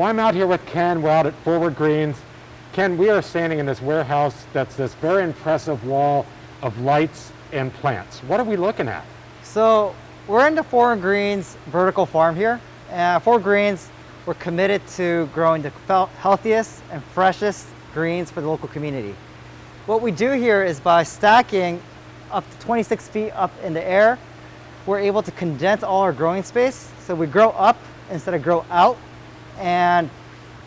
Well, I'm out here with Ken. We're out at Forward Greens. Ken, we are standing in this warehouse that's this very impressive wall of lights and plants. What are we looking at? So we're in the Forward Greens vertical farm here. Forward Greens, we're committed to growing the healthiest and freshest greens for the local community. What we do here is by stacking up to 26 feet up in the air, we're able to condense all our growing space. So we grow up instead of grow out, and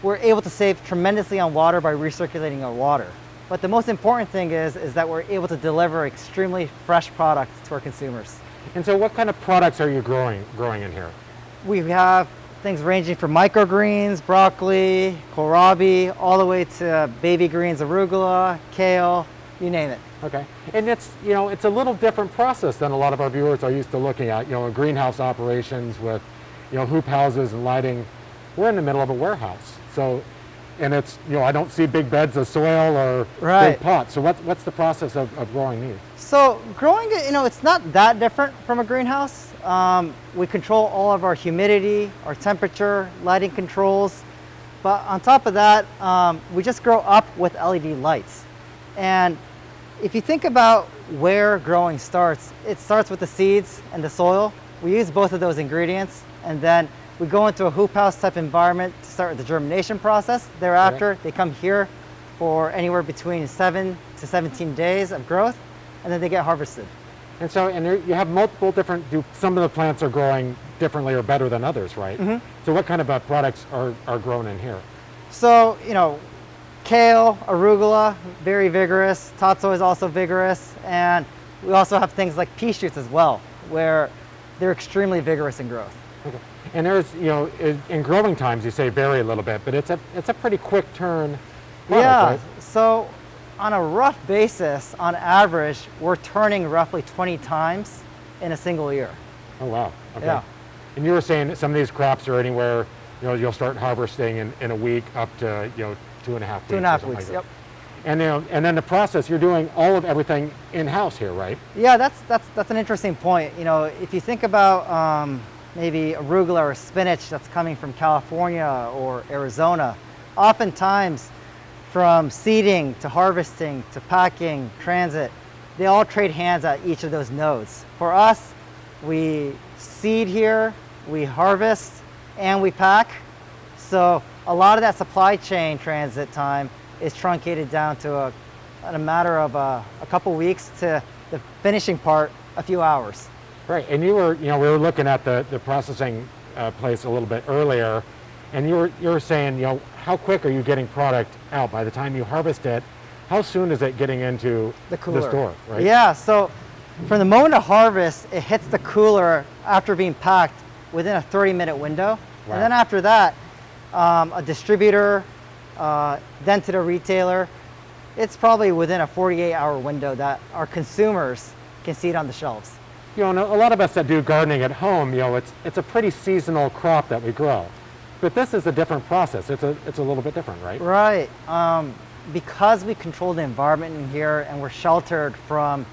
we're able to save tremendously on water by recirculating our water. But the most important thing is that we're able to deliver extremely fresh products to our consumers. And so what kind of products are you growing in here? We have things ranging from microgreens, broccoli, kohlrabi, all the way to baby greens, arugula, kale, you name it. Okay, and it's a little different process than a lot of our viewers are used to looking at. Greenhouse operations with hoop houses and lighting. We're in the middle of a warehouse, and it's I don't see big beds of soil or big pots. So what's the process of growing these? So growing it, it's not that different from a greenhouse. We control all of our humidity, our temperature, lighting controls, but on top of that, we just grow up with LED lights. And if you think about where growing starts, it starts with the seeds and the soil. We use both of those ingredients, and then we go into a hoop house type environment to start with the germination process. Thereafter, they come here for anywhere between 7 to 17 days of growth, and then they get harvested. And so, you have multiple different, some of the plants are growing differently or better than others, right? Mm-hmm. So what kind of products are grown in here? So, kale, arugula, very vigorous. Tatsoi is also vigorous. And we also have things like pea shoots as well, where they're extremely vigorous in growth. Okay. And there's, in growing times, you say vary a little bit, but it's a pretty quick turn product, right? So on a rough basis, on average, we're turning roughly 20 times in a single year. Oh, wow. Okay. Yeah. And you were saying that some of these crops are anywhere, you'll start harvesting in a week up to, 2.5 weeks. 2.5 weeks, yep. And then the process, you're doing all of everything in-house here, right? Yeah, that's an interesting point. If you think about maybe arugula or spinach that's coming from California or Arizona, oftentimes from seeding to harvesting to packing, transit, they all trade hands at each of those nodes. For us, we seed here, we harvest, and we pack. So a lot of that supply chain transit time is truncated down to a matter of a couple weeks to the finishing part, a few hours. Right, and we were looking at the processing place a little bit earlier, and you were saying, how quick are you getting product out by the time you harvest it? How soon is it getting into the store, right? Yeah, so from the moment of harvest, it hits the cooler after being packed within a 30-minute window. Wow. And then after that, a distributor, then to the retailer, it's probably within a 48-hour window that our consumers can see it on the shelves. And a lot of us that do gardening at home, it's a pretty seasonal crop that we grow. But this is a different process. It's a little bit different, right? Right. Because we control the environment in here and we're sheltered from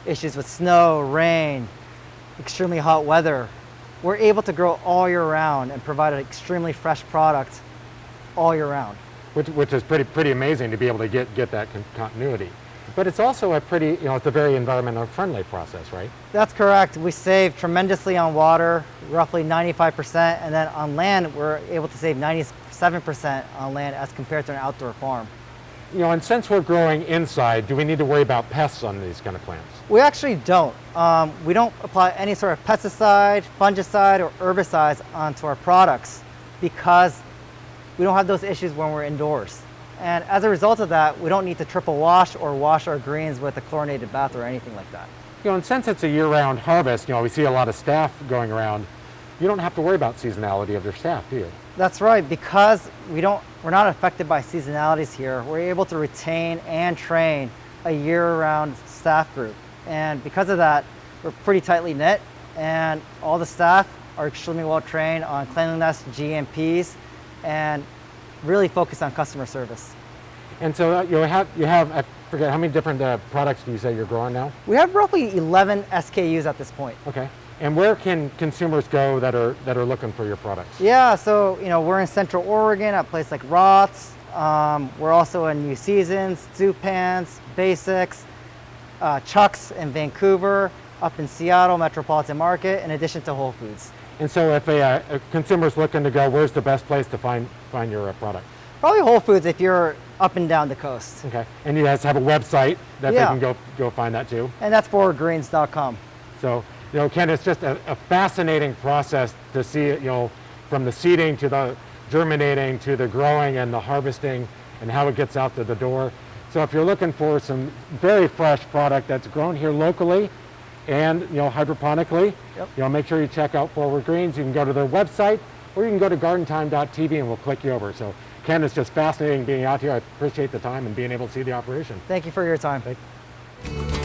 issues with snow, rain, extremely hot weather, we're able to grow all year round and provide an extremely fresh product all year round. Which is pretty amazing to be able to get that continuity. But it's also it's a very environmentally friendly process, right? That's correct. We save tremendously on water, roughly 95%, and then on land, we're able to save 97% on land as compared to an outdoor farm. And since we're growing inside, do we need to worry about pests on these kind of plants? We actually don't. We don't apply any sort of pesticide, fungicide, or herbicides onto our products because we don't have those issues when we're indoors. And as a result of that, we don't need to triple wash or wash our greens with a chlorinated bath or anything like that. And since it's a year-round harvest, we see a lot of staff going around. You don't have to worry about seasonality of your staff, do you? That's right. Because we're not affected by seasonalities here, we're able to retain and train a year-round staff group. And because of that, we're pretty tightly knit, and all the staff are extremely well trained on cleanliness, GMPs, and really focused on customer service. And so you have I forget, how many different products do you say you're growing now? We have roughly 11 SKUs at this point. Okay. And where can consumers go that are looking for your products? Yeah, so we're in Central Oregon at a place like Roth's. We're also in New Seasons, Zupans, Basics, Chuck's in Vancouver, up in Seattle Metropolitan Market, in addition to Whole Foods. And so if a consumer's looking to go, where's the best place to find your product? Probably Whole Foods if you're up and down the coast. Okay. And you guys have a website that Yeah. they can go find that too? And that's forwardgreens.com. So, Ken, it's just a fascinating process to see, from the seeding to the germinating to the growing and the harvesting and how it gets out to the door. So if you're looking for some very fresh product that's grown here locally and, hydroponically, Yep. make sure you check out Forward Greens. You can go to their website or you can go to gardentime.tv and we'll click you over. So, Ken, it's just fascinating being out here. I appreciate the time and being able to see the operation. Thank you for your time. Thank you.